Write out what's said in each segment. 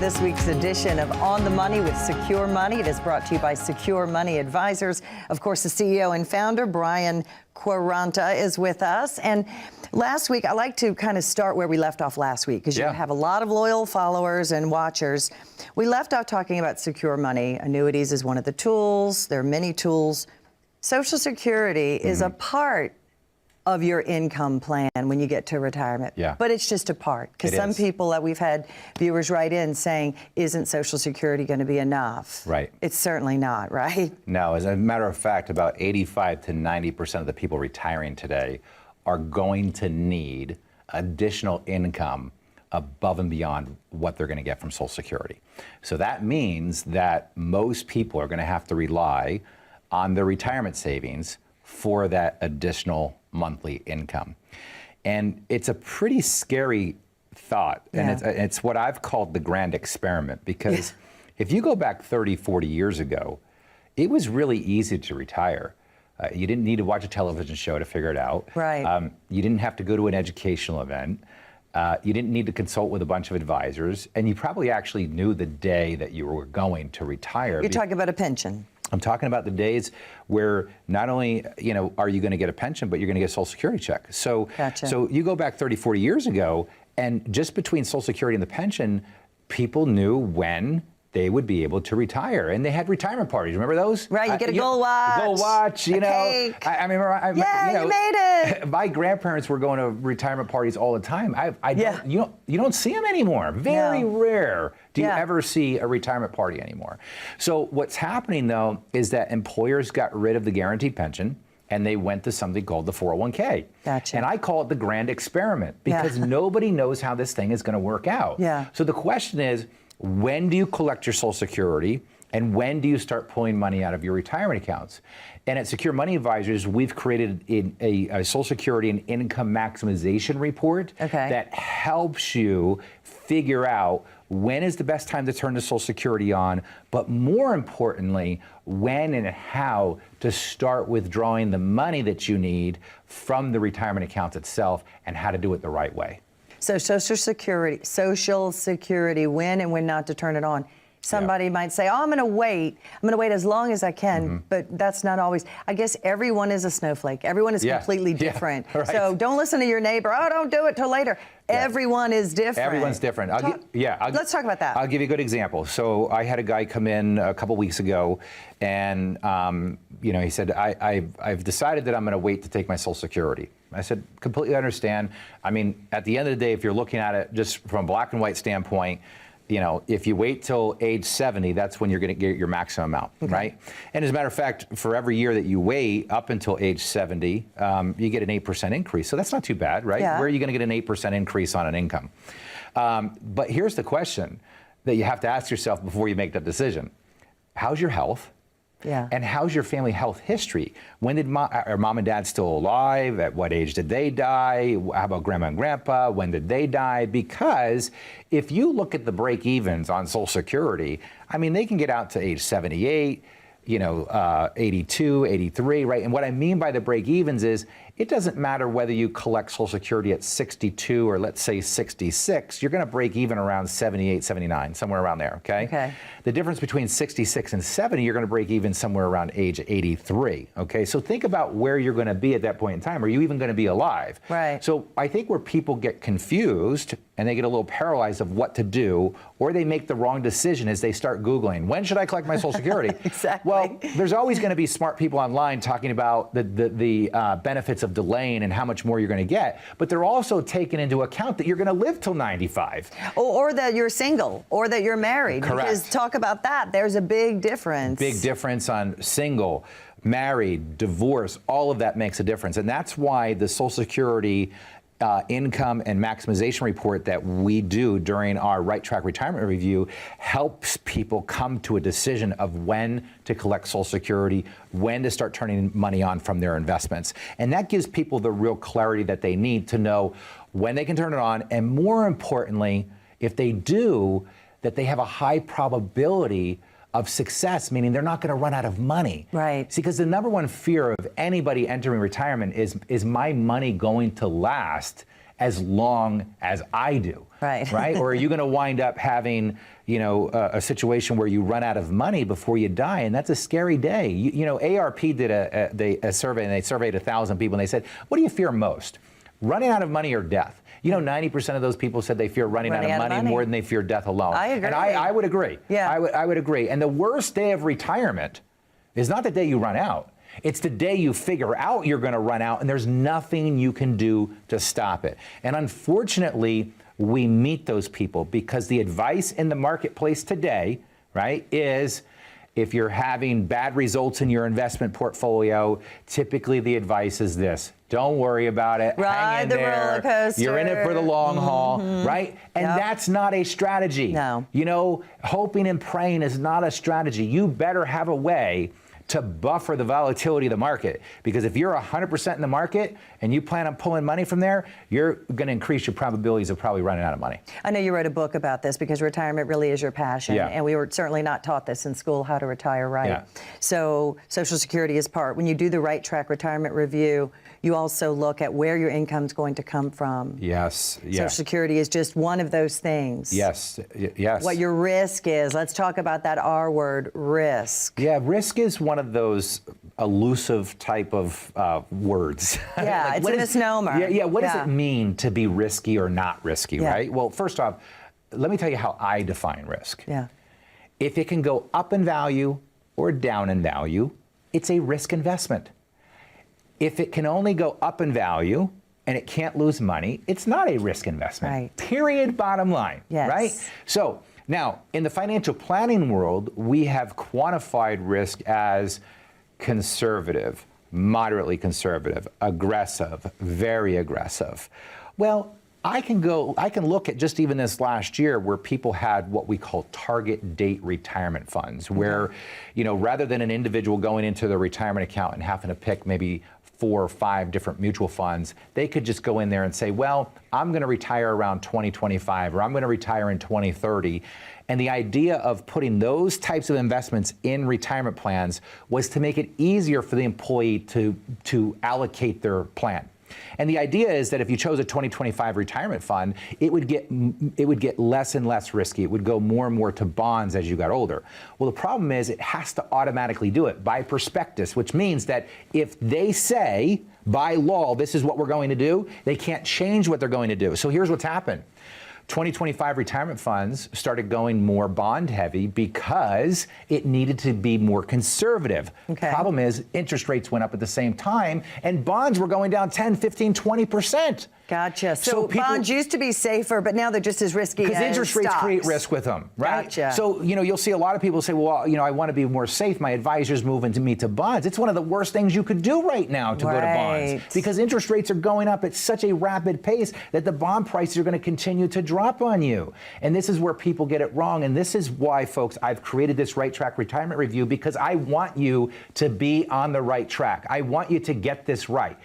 this week's edition of On the Money with Secure Money. It is brought to you by Secure Money Advisors. Of course, the CEO and founder, Brian Quaranta, is with us. And last week, I like to kind of start where we left off last week, because you have a lot of loyal followers and watchers. We left off talking about secure money. Annuities is one of the tools. There are many tools. Social Security is a part of your income plan when you get to retirement. But it's just a part, because some people that we've had viewers write in saying, isn't Social Security going to be enough? Right. It's certainly not, right? No, as a matter of fact, about 85 to 90% of the people retiring today are going to need additional income above and beyond what they're going to get from Social Security. So that means that most people are going to have to rely on their retirement savings for that additional monthly income. And it's a pretty scary thought. And it's what I've called the grand experiment, because if you go back 30, 40 years ago, it was really easy to retire. You didn't need to watch a television show to figure it out. Right. You didn't have to go to an educational event. You didn't need to consult with a bunch of advisors. And you probably actually knew the day that you were going to retire. You're talking about a pension. I'm talking about the days where not only, are you going to get a pension, but you're going to get a Social Security check. So, so you go back 30, 40 years ago, and just between Social Security and the pension, people knew when they would be able to retire, and they had retirement parties. Remember those? Right, you get a gold watch. Gold watch, you know. Cake. I remember, you made it. My grandparents were going to retirement parties all the time. You don't see them anymore. Very rare do you ever see a retirement party anymore. So what's happening though is that employers got rid of the guaranteed pension, and they went to something called the 401k. Gotcha. And I call it the grand experiment, because nobody knows how this thing is going to work out. So the question is, when do you collect your Social Security, and when do you start pulling money out of your retirement accounts? And at Secure Money Advisors, we've created a Social Security and income maximization report that helps you figure out when is the best time to turn the Social Security on, but more importantly, when and how to start withdrawing the money that you need from the retirement account itself, and how to do it the right way. So Social Security, when and when not to turn it on. Somebody might say, oh, I'm going to wait as long as I can, but that's not always. I guess everyone is a snowflake. Everyone is completely different. So don't listen to your neighbor. Oh, don't do it till later. Everyone is different. Everyone's different. Let's talk about that. I'll give you a good example. So I had a guy come in a couple weeks ago, and he said, I've decided that I'm going to wait to take my Social Security. I said, completely understand. I mean, at the end of the day, if you're looking at it just from a black and white standpoint, if you wait till age 70, that's when you're going to get your maximum amount, right? And as a matter of fact, for every year that you wait up until age 70, you get an 8% increase. So that's not too bad, right? Where are you going to get an 8% increase on an income? But here's the question that you have to ask yourself before you make that decision. How's your health? And how's your family health history? When did are mom and dad still alive? At what age did they die? How about grandma and grandpa? When did they die? Because if you look at the break-evens on Social Security, I mean, they can get out to age 78, 82, 83, right? And what I mean by the break-evens is, it doesn't matter whether you collect Social Security at 62 or let's say 66, you're going to break even around 78, 79, somewhere around there, okay? The difference between 66 and 70, you're going to break even somewhere around age 83, okay? So think about where you're going to be at that point in time. Are you even going to be alive? Right. So I think where people get confused and they get a little paralyzed of what to do, or they make the wrong decision as they start Googling, when should I collect my Social Security? Well, there's always going to be smart people online talking about the benefits of delaying and how much more you're going to get, but they're also taking into account that you're going to live till 95. Or that you're single, or that you're married. Correct. Because talk about that. There's a big difference. Big difference on single, married, divorce, all of that makes a difference. And that's why the Social Security income and maximization report that we do during our Right Track Retirement Review helps people come to a decision of when to collect Social Security, when to start turning money on from their investments. And that gives people the real clarity that they need to know when they can turn it on, and more importantly, if they do, that they have a high probability of success, meaning they're not going to run out of money. Right. See, because the number one fear of anybody entering retirement is my money going to last as long as I do? Right. Right? Or are you going to wind up having, a situation where you run out of money before you die? And that's a scary day. ARP did a survey, and they surveyed 1,000 people, and they said, what do you fear most? Running out of money or death? 90% of those people said they fear running out of money more than they fear death alone. I agree. And I would agree. Yeah. I would agree. And the worst day of retirement is not the day you run out. It's the day you figure out you're going to run out, and there's nothing you can do to stop it. And unfortunately, we meet those people because the advice in the marketplace today, right, is if you're having bad results in your investment portfolio, typically the advice is this: don't worry about it. Hang in the there. roller coaster. You're in it for the long haul, right? And that's not a strategy. No. Hoping and praying is not a strategy. You better have a way to buffer the volatility of the market. Because if you're 100% in the market and you plan on pulling money from there, you're going to increase your probabilities of probably running out of money. I know you wrote a book about this because retirement really is your passion. Yeah. And we were certainly not taught this in school, how to retire right. Yeah. So Social Security is part. When you do the Right Track Retirement Review, you also look at where your income's going to come from. Yes. Social Security is just one of those things. Yes. Yes. What your risk is. Let's talk about that R word, risk. Yeah, risk is one of those elusive type of words. Yeah, it's a misnomer. Yeah. What does it mean to be risky or not risky, right? Well, first off, let me tell you how I define risk. Yeah. If it can go up in value or down in value, it's a risk investment. If it can only go up in value and it can't lose money, it's not a risk investment. Right. Period, bottom line. Yes. Right? So now, in the financial planning world, we have quantified risk as conservative, moderately conservative, aggressive, very aggressive. Well, I can look at just even this last year where people had what we call target date retirement funds, where, rather than an individual going into their retirement account and having to pick maybe 4 or 5 different mutual funds, they could just go in there and say, well, I'm going to retire around 2025, or I'm going to retire in 2030. And the idea of putting those types of investments in retirement plans was to make it easier for the employee to allocate their plan. And the idea is that if you chose a 2025 retirement fund, it would get less and less risky. It would go more and more to bonds as you got older. Well, the problem is it has to automatically do it by prospectus, which means that if they say by law this is what we're going to do, they can't change what they're going to do. So here's what's happened. 2025 retirement funds started going more bond heavy because it needed to be more conservative. Okay. Problem is interest rates went up at the same time and bonds were going down 10, 15, 20%. Gotcha. So bonds used to be safer, but now they're just as risky as because interest rates stocks. create risk with them, right? Gotcha. So, you'll see a lot of people say, well, I want to be more safe. My advisor's moving me to bonds. It's one of the worst things you could do right now to go to bonds because interest rates are going up at such a rapid pace that the bond prices are going to continue to drop on you. And this is where people get it wrong. And this is why, folks, I've created this Right Track Retirement Review, because I want you to be on the right track. I want you to get this right.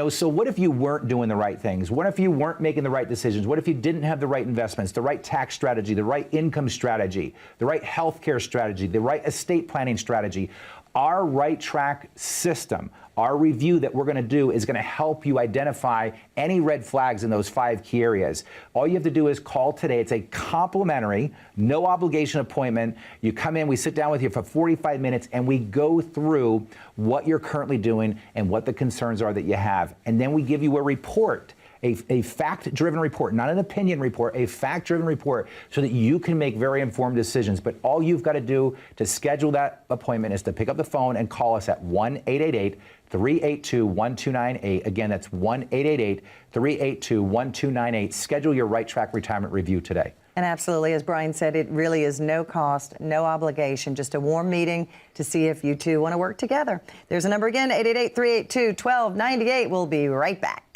So what if you weren't doing the right things? What if you weren't making the right decisions? What if you didn't have the right investments, the right tax strategy, the right income strategy, the right healthcare strategy, the right estate planning strategy? Our Right Track system, our review that we're going to do is going to help you identify any red flags in those 5 key areas. All you have to do is call today. It's a complimentary, no obligation appointment. You come in, we sit down with you for 45 minutes, and we go through what you're currently doing and what the concerns are that you have. And then we give you a report. A fact-driven report, not an opinion report, a fact-driven report so that you can make very informed decisions. But all you've got to do to schedule that appointment is to pick up the phone and call us at 1-888-382-1298. Again, that's 1-888-382-1298. Schedule your Right Track Retirement Review today. And absolutely, as Brian said, it really is no cost, no obligation, just a warm meeting to see if you two want to work together. There's a number again, 888-382-1298. We'll be right back.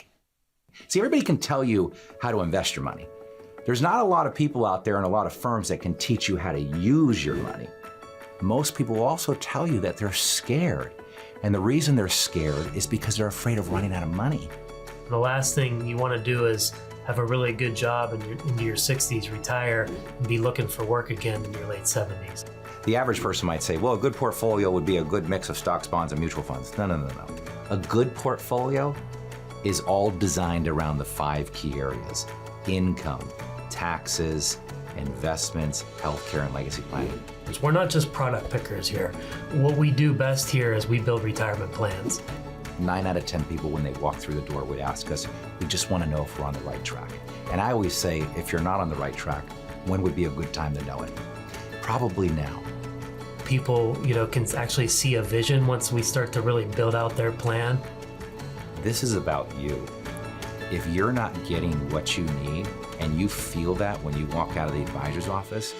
See, everybody can tell you how to invest your money. There's not a lot of people out there and a lot of firms that can teach you how to use your money. Most people also tell you that they're scared. And the reason they're scared is because they're afraid of running out of money. The last thing you want to do is have a really good job into your 60s, retire, and be looking for work again in your late 70s. The average person might say, well, a good portfolio would be a good mix of stocks, bonds, and mutual funds. No. A good portfolio is all designed around the 5 key areas: income, taxes, investments, healthcare, and legacy planning. We're not just product pickers here. What we do best here is we build retirement plans. 9 out of 10 people, when they walk through the door, would ask us, we just want to know if we're on the right track. And I always say, if you're not on the right track, when would be a good time to know it? Probably now. People, can actually see a vision once we start to really build out their plan. This is about you. If you're not getting what you need, and you feel that when you walk out of the advisor's office,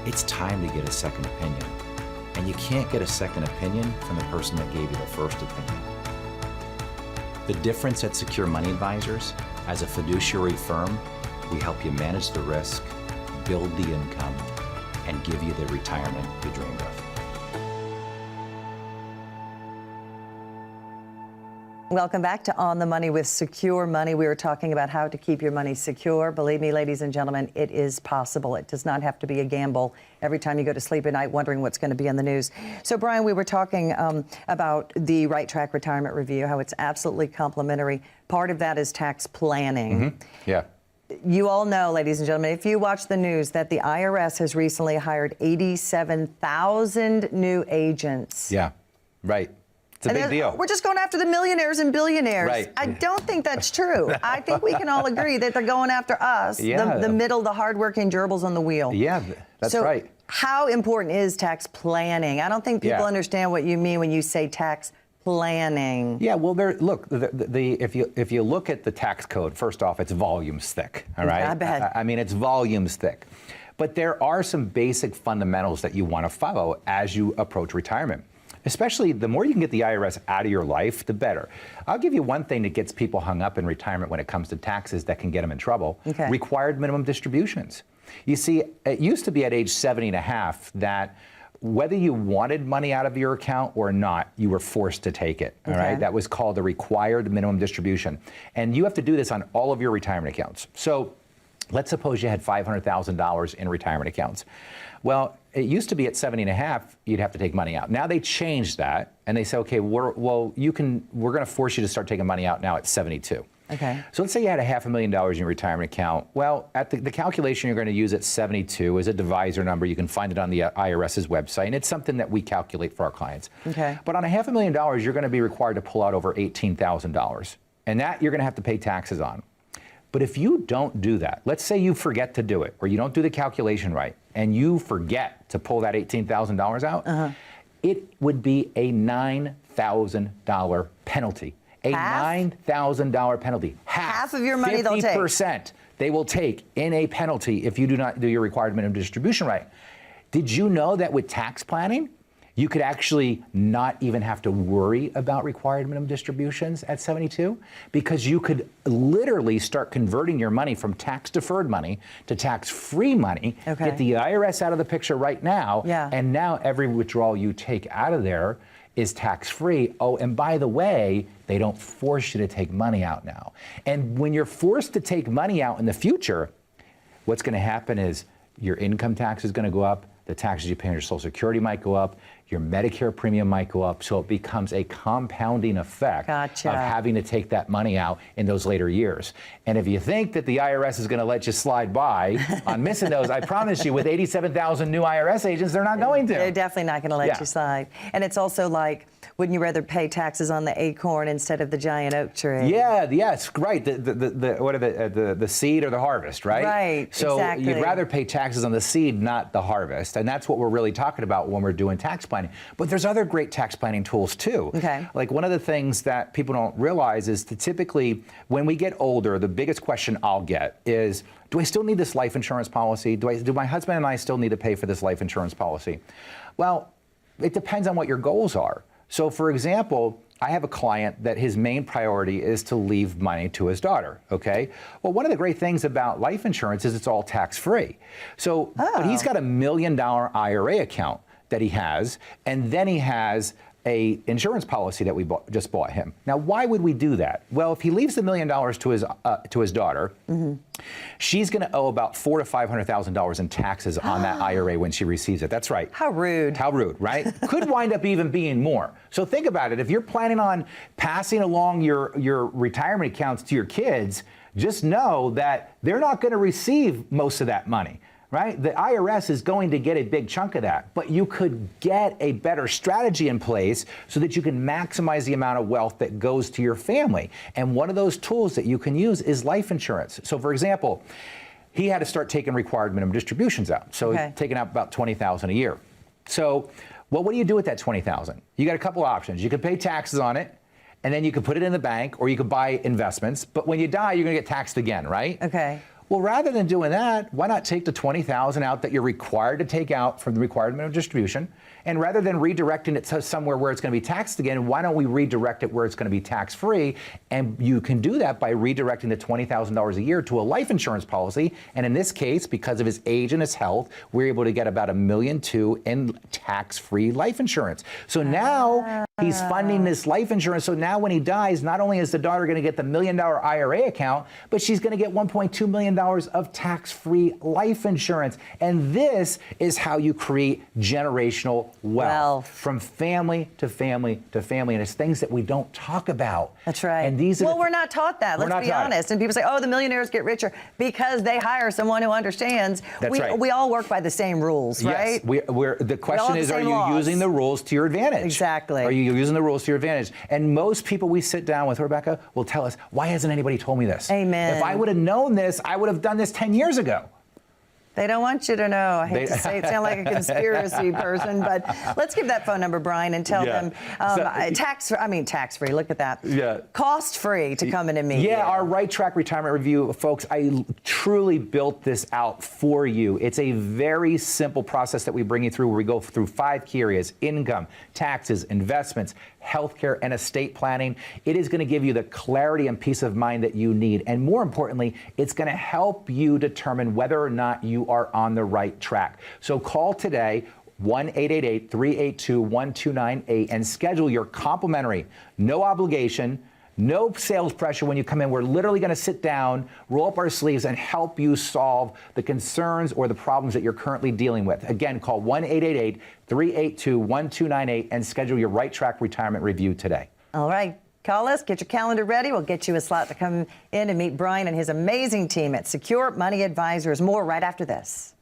it's time to get a second opinion. And you can't get a second opinion from the person that gave you the first opinion. The difference at Secure Money Advisors, as a fiduciary firm, we help you manage the risk, build the income, and give you the retirement you dreamed of. Welcome back to On the Money with Secure Money. We were talking about how to keep your money secure. Believe me, ladies and gentlemen, it is possible. It does not have to be a gamble every time you go to sleep at night wondering what's going to be on the news. So, Brian, we were talking about the Right Track Retirement Review, how it's absolutely complimentary. Part of that is tax planning. Mm-hmm. Yeah. You all know, ladies and gentlemen, if you watch the news, that the IRS has recently hired 87,000 new agents. Yeah, right. It's a big deal. We're just going after the millionaires and billionaires. Right. I don't think that's true. No. I think we can all agree that they're going after us, the middle, the hardworking gerbils on the wheel. Yeah, that's right. How important is tax planning? I don't think people understand what you mean when you say tax planning. Yeah, well, if you look at the tax code, first off, it's volumes thick, all right? I bet. I mean, it's volumes thick. But there are some basic fundamentals that you want to follow as you approach retirement. Especially the more you can get the IRS out of your life, the better. I'll give you one thing that gets people hung up in retirement when it comes to taxes that can get them in trouble. Okay. Required minimum distributions. You see, it used to be at age 70 and a half that whether you wanted money out of your account or not, you were forced to take it, all right? That was called the required minimum distribution. And you have to do this on all of your retirement accounts. So let's suppose you had $500,000 in retirement accounts. Well, it used to be at 70 and a half, you'd have to take money out. Now they changed that, and they say, okay, we're going to force you to start taking money out now at 72. Okay. So let's say you had $500,000 in your retirement account. Well, at the calculation you're going to use at 72 is a divisor number. You can find it on the IRS's website, and it's something that we calculate for our clients. Okay. But on $500,000, you're going to be required to pull out over $18,000, and that you're going to have to pay taxes on. But if you don't do that, let's say you forget to do it, or you don't do the calculation right, and you forget to pull that $18,000 out, it would be a $9,000 penalty. $9,000 penalty. Half of your money they'll take. 50% they will take in a penalty if you do not do your required minimum distribution right. Did you know that with tax planning, you could actually not even have to worry about required minimum distributions at 72? Because you could literally start converting your money from tax-deferred money to tax-free money, get the IRS out of the picture right now, and now every withdrawal you take out of there is tax-free. Oh, and by the way, they don't force you to take money out now. And when you're forced to take money out in the future, what's going to happen is your income tax is going to go up, the taxes you pay on your Social Security might go up, your Medicare premium might go up, so it becomes a compounding effect of having to take that money out in those later years. And if you think that the IRS is going to let you slide by on missing those, I promise you, with 87,000 new IRS agents, they're not going to. They're definitely not going to let you slide. And it's also like, wouldn't you rather pay taxes on the acorn instead of the giant oak tree? Yeah, yes, right. The seed or the harvest, right? Right, so exactly. You'd rather pay taxes on the seed, not the harvest. And that's what we're really talking about when we're doing tax planning. But there's other great tax planning tools too. Okay. Like one of the things that people don't realize is that typically when we get older, the biggest question I'll get is, do I still need this life insurance policy? Do my husband and I still need to pay for this life insurance policy? Well, it depends on what your goals are. So for example, I have a client that his main priority is to leave money to his daughter, okay? Well, one of the great things about life insurance is it's all tax-free. So but he's got $1 million IRA account that he has, and then he has a insurance policy that we just bought him. Now, why would we do that? Well, if he leaves $1 million to his daughter, she's going to owe about $400,000 to $500,000 in taxes on that IRA when she receives it. That's right. How rude. How rude, right? Could wind up even being more. So think about it. If you're planning on passing along your retirement accounts to your kids, just know that they're not going to receive most of that money. Right? The IRS is going to get a big chunk of that, but you could get a better strategy in place so that you can maximize the amount of wealth that goes to your family. And one of those tools that you can use is life insurance. So for example, he had to start taking required minimum distributions out. So he's taking out about $20,000 a year. So, well, what do you do with that $20,000? You got a couple options. You could pay taxes on it, and then you could put it in the bank, or you could buy investments. But when you die, you're going to get taxed again, right? Okay. Well, rather than doing that, why not take the $20,000 out that you're required to take out from the required minimum distribution, and rather than redirecting it to somewhere where it's going to be taxed again, why don't we redirect it where it's going to be tax-free? And you can do that by redirecting the $20,000 a year to a life insurance policy. And in this case, because of his age and his health, we're able to get about $1.2 million in tax-free life insurance. So now he's funding this life insurance. So now when he dies, not only is the daughter going to get the $1 million IRA account, but she's going to get $1.2 million of tax-free life insurance. And this is how you create generational wealth from family to family to family. And it's things that we don't talk about. That's right. And these we're not taught that. Let's be honest. And people say, oh, the millionaires get richer because they hire someone who understands. That's right. We all work by the same rules, right? Yes. The question is, are you using the rules to your advantage? Exactly. Are you using the rules to your advantage? And most people we sit down with, Rebecca, will tell us, why hasn't anybody told me this? Amen. If I would have known this, I would have done this 10 years ago. They don't want you to know. I hate to say it, sound like a conspiracy person, but let's give that phone number, Brian, and tell them tax-free. Look at that. Yeah. Cost-free to come in and meet you. Yeah, our Right Track Retirement Review, folks, I truly built this out for you. It's a very simple process that we bring you through where we go through 5 key areas: income, taxes, investments, healthcare, and estate planning. It is going to give you the clarity and peace of mind that you need. And more importantly, it's going to help you determine whether or not you are on the right track. So call today, 1-888-382-1298, and schedule your complimentary, no obligation, no sales pressure when you come in. We're literally going to sit down, roll up our sleeves, and help you solve the concerns or the problems that you're currently dealing with. Again, call 1-888-382-1298 and schedule your Right Track Retirement Review today. All right. Call us, get your calendar ready. We'll get you a slot to come in and meet Brian and his amazing team at Secure Money Advisors. More right after this.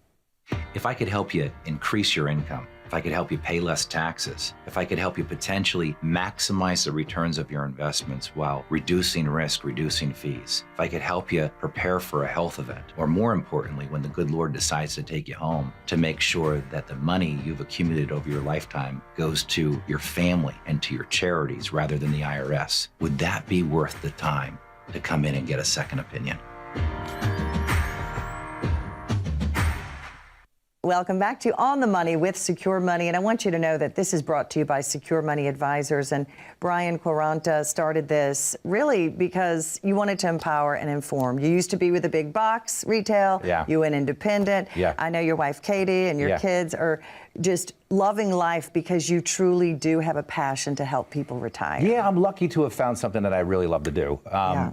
If I could help you increase your income, if I could help you pay less taxes, if I could help you potentially maximize the returns of your investments while reducing risk, reducing fees, if I could help you prepare for a health event, or more importantly, when the good Lord decides to take you home, to make sure that the money you've accumulated over your lifetime goes to your family and to your charities rather than the IRS, would that be worth the time to come in and get a second opinion? Welcome back to On the Money with Secure Money. And I want you to know that this is brought to you by Secure Money Advisors. And Brian Quaranta started this really because you wanted to empower and inform. You used to be with the big box retail. Yeah. You went independent. Yeah. I know your wife, Katie, and your kids are just loving life because you truly do have a passion to help people retire. Yeah, I'm lucky to have found something that I really love to do.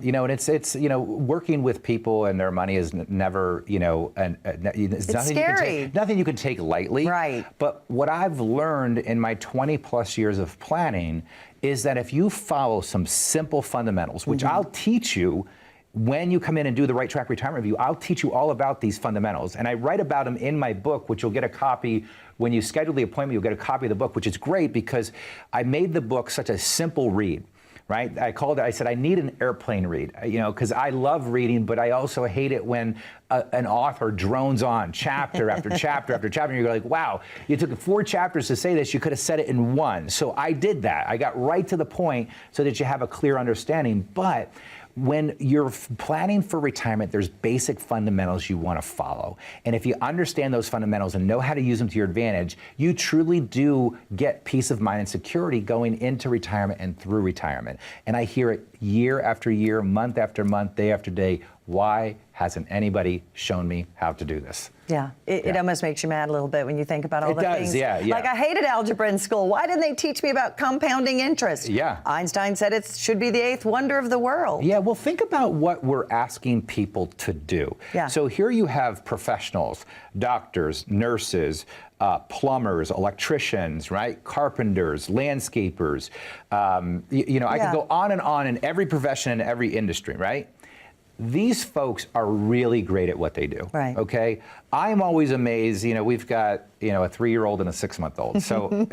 You know, and it's working with people and their money is never, it's nothing scary. Nothing you can take lightly. Right. But what I've learned in my 20 plus years of planning is that if you follow some simple fundamentals, which I'll teach you when you come in and do the Right Track Retirement Review, I'll teach you all about these fundamentals. And I write about them in my book, which you'll get a copy. When you schedule the appointment, you'll get a copy of the book, which is great because I made the book such a simple read. Right? I said, I need an airplane read, because I love reading, but I also hate it when an author drones on chapter after chapter after chapter. And you're like, wow, you took 4 chapters to say this. You could have said it in 1. So I did that. I got right to the point so that you have a clear understanding. But when you're planning for retirement, there's basic fundamentals you want to follow. And if you understand those fundamentals and know how to use them to your advantage, you truly do get peace of mind and security going into retirement and through retirement. And I hear it year after year, month after month, day after day. why hasn't anybody shown me how to do this? Yeah, it almost makes you mad a little bit when you think about all It the does, things. yeah. Like, I hated algebra in school. Why didn't they teach me about compounding interest? Yeah. Einstein said it should be the eighth wonder of the world. Yeah, well, think about what we're asking people to do. Yeah. So here you have professionals, doctors, nurses, plumbers, electricians, right? Carpenters, landscapers. I could go on and on in every profession and every industry, right? These folks are really great at what they do. Right. Okay. I'm always amazed. We've got a 3-year-old and a 6-month-old. So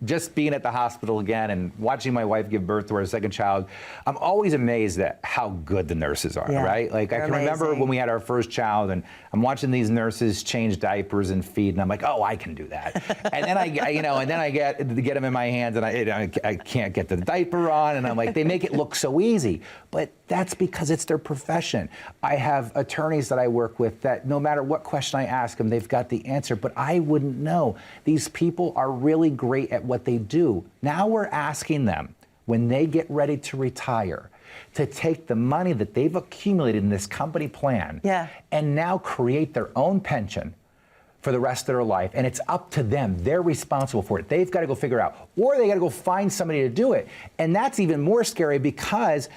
just being at the hospital again and watching my wife give birth to our second child, I'm always amazed at how good the nurses are. Yeah, right. Like I they're can remember amazing. when we had our first child, and I'm watching these nurses change diapers and feed, and I'm like, oh, I can do that. And then I get them in my hands, and I can't get the diaper on, and I'm like, they make it look so easy, but that's because it's their profession. I have attorneys that I work with that no matter what question I ask them, they've got the answer, but I wouldn't know. These people are really great at what they do. Now we're asking them, when they get ready to retire, to take the money that they've accumulated in this company plan and now create their own pension for the rest of their life. And it's up to them. They're responsible for it. They've got to go figure out, or they got to go find somebody to do it. And that's even more scary because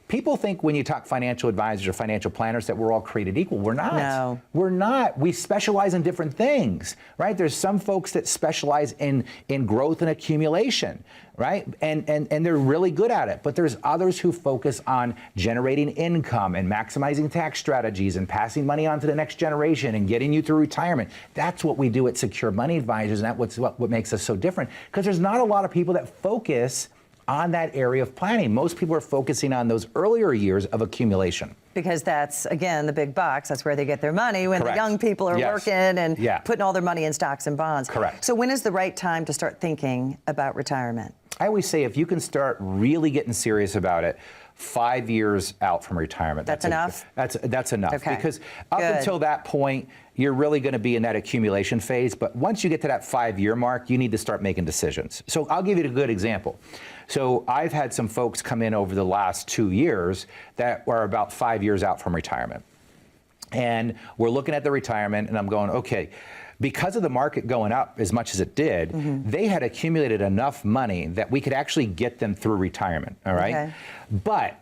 people think when you talk financial advisors or financial planners that we're all created equal. We're not. No. We're not. We specialize in different things, right? There's some folks that specialize in growth and accumulation, right? And they're really good at it. But there's others who focus on generating income and maximizing tax strategies and passing money on to the next generation and getting you through retirement. That's what we do at Secure Money Advisors, and that's what makes us so different, because there's not a lot of people that focus on that area of planning. Most people are focusing on those earlier years of accumulation. Because that's, again, the big box. That's where they get their money when Correct. the young people are working and putting all their money in stocks and bonds. Correct. So when is the right time to start thinking about retirement? I always say if you can start really getting serious about it, 5 years out from retirement. That's enough? That's enough. Okay. Because up Good. until that point, you're really going to be in that accumulation phase. But once you get to that 5-year mark, you need to start making decisions. So I'll give you a good example. So I've had some folks come in over the last 2 years that are about 5 years out from retirement. And we're looking at the retirement, and I'm going, okay, because of the market going up as much as it did, they had accumulated enough money that we could actually get them through retirement, all right? Okay. But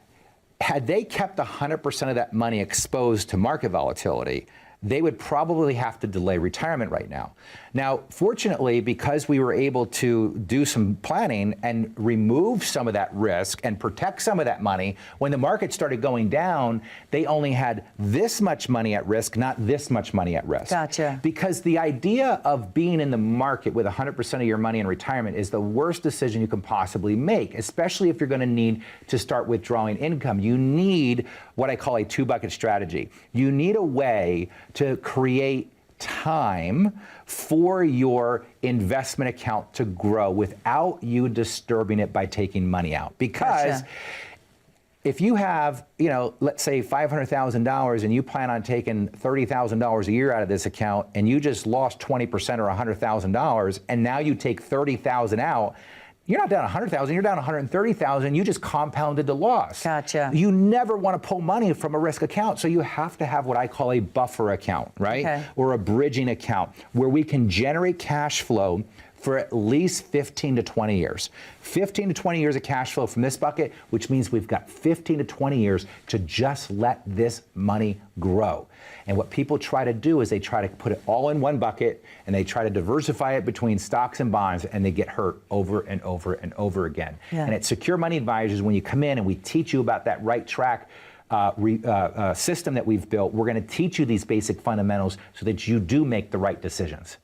had they kept 100% of that money exposed to market volatility, they would probably have to delay retirement right now. Now, fortunately, because we were able to do some planning and remove some of that risk and protect some of that money, when the market started going down, they only had this much money at risk, not this much money at risk. Gotcha. Because the idea of being in the market with 100% of your money in retirement is the worst decision you can possibly make, especially if you're going to need to start withdrawing income. You need what I call a 2-bucket strategy. You need a way to create time for your investment account to grow without you disturbing it by taking money out. Because if you have, let's say $500,000 and you plan on taking $30,000 a year out of this account, and you just lost 20% or $100,000, and now you take $30,000 out, you're not down $100,000, you're down $130,000. You just compounded the loss. Gotcha. You never want to pull money from a risk account, so you have to have what I call a buffer account, right? Okay. Or a bridging account where we can generate cash flow for at least 15 to 20 years. 15 to 20 years of cash flow from this bucket, which means we've got 15 to 20 years to just let this money grow. And what people try to do is they try to put it all in one bucket, and they try to diversify it between stocks and bonds, and they get hurt over and over and over again. Yeah. And at Secure Money Advisors, when you come in and we teach you about that right track system that we've built, we're going to teach you these basic fundamentals so that you do make the right decisions.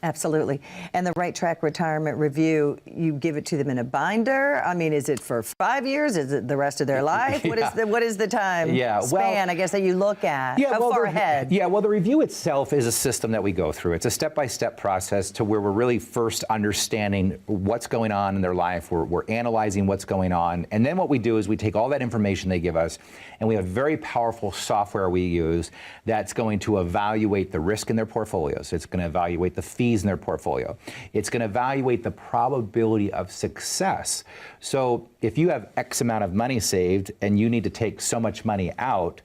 Absolutely. And the Right Track Retirement Review, you give it to them in a binder? I mean, is it for 5 years? Is it the rest of their life? What is the time span, I guess, that you look at? How far ahead? Yeah, well, the review itself is a system that we go through. It's a step-by-step process to where we're really first understanding what's going on in their life. We're analyzing what's going on. And then what we do is we take all that information they give us, and we have very powerful software we use that's going to evaluate the risk in their portfolios. It's going to evaluate the fees fees in their portfolio. It's going to evaluate the probability of success. So if you have X amount of money saved and you need to take so much money out,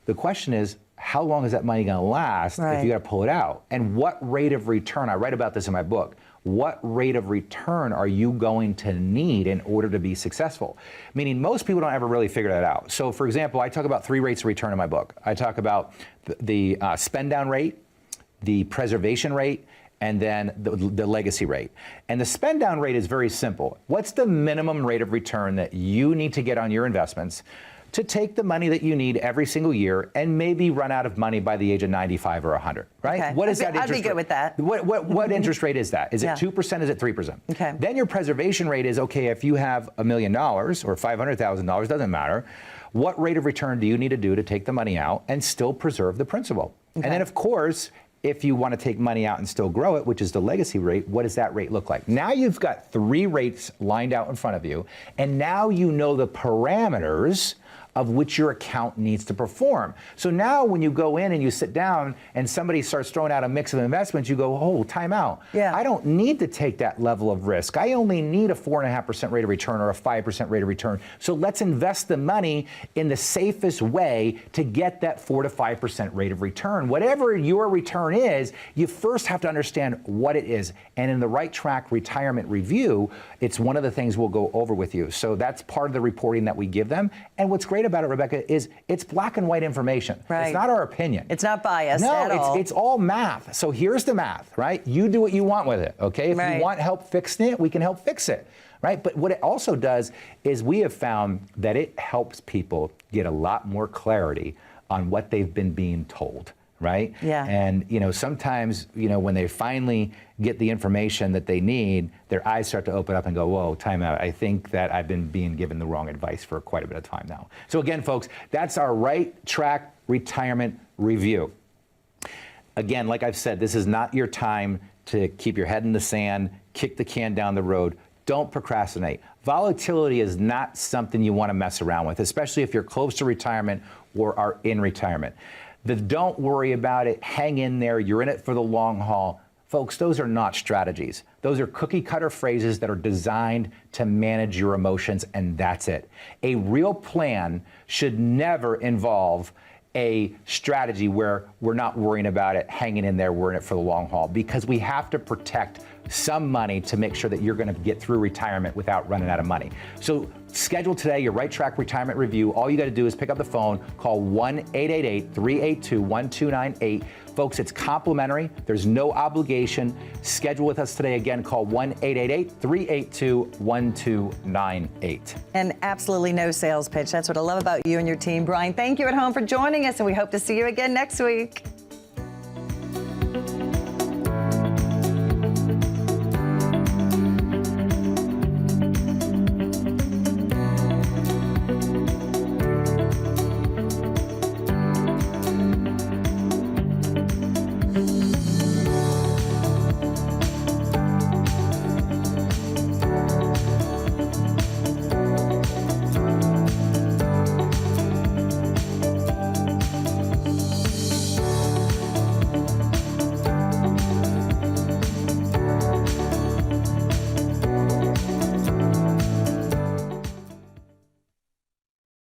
the question is, how long is that money going to last if you got to pull it out? And what rate of return, I write about this in my book, what rate of return are you going to need in order to be successful? Meaning most people don't ever really figure that out. So for example, I talk about 3 rates of return in my book. I talk about the spend down rate, the preservation rate, and then the legacy rate. And the spend down rate is very simple. What's the minimum rate of return that you need to get on your investments to take the money that you need every single year and maybe run out of money by the age of 95 or 100, right? Okay. What is that interest rate? I'd be good with that. What interest rate is that? Is it 2%? Is it 3%? Okay. Then your preservation rate is, okay, if you have $1 million or $500,000, doesn't matter, what rate of return do you need to do to take the money out and still preserve the principal? Okay. And then of course, if you want to take money out and still grow it, which is the legacy rate, what does that rate look like? Now you've got 3 rates lined out in front of you, and now you know the parameters of which your account needs to perform. So now when you go in and you sit down and somebody starts throwing out a mix of investments, you go, oh, time out. Yeah. I don't need to take that level of risk. I only need a 4.5% rate of return or a 5% rate of return. So let's invest the money in the safest way to get that 4 to 5% rate of return. Whatever your return is, you first have to understand what it is. And in the Right Track Retirement Review, it's one of the things we'll go over with you. So that's part of the reporting that we give them. And what's great about it, Rebecca, is it's black and white information. Right. It's not our opinion. It's not biased at all. No, it's all math. So here's the math, right? You do what you want with it, okay? If you want help fixing it, we can help fix it, right? But what it also does is we have found that it helps people get a lot more clarity on what they've been being told. Right? Yeah. And, sometimes, when they finally get the information that they need, their eyes start to open up and go, whoa, time out. I think that I've been being given the wrong advice for quite a bit of time now. So again, folks, that's our Right Track Retirement Review. Again, like I've said, this is not your time to keep your head in the sand, kick the can down the road. Don't procrastinate. Volatility is not something you want to mess around with, especially if you're close to retirement or are in retirement. Don't worry about it, hang in there, you're in it for the long haul. Folks, those are not strategies. Those are cookie cutter phrases that are designed to manage your emotions, and that's it. A real plan should never involve a strategy where we're not worrying about it, hanging in there, we're in it for the long haul, because we have to protect some money to make sure that you're going to get through retirement without running out of money. So schedule today your Right Track Retirement Review. All you got to do is pick up the phone, call 1-888-382-1298. Folks, it's complimentary. There's no obligation. Schedule with us today. Again, call 1-888-382-1298. And absolutely no sales pitch. That's what I love about you and your team. Brian, thank you at home for joining us, and we hope to see you again next week.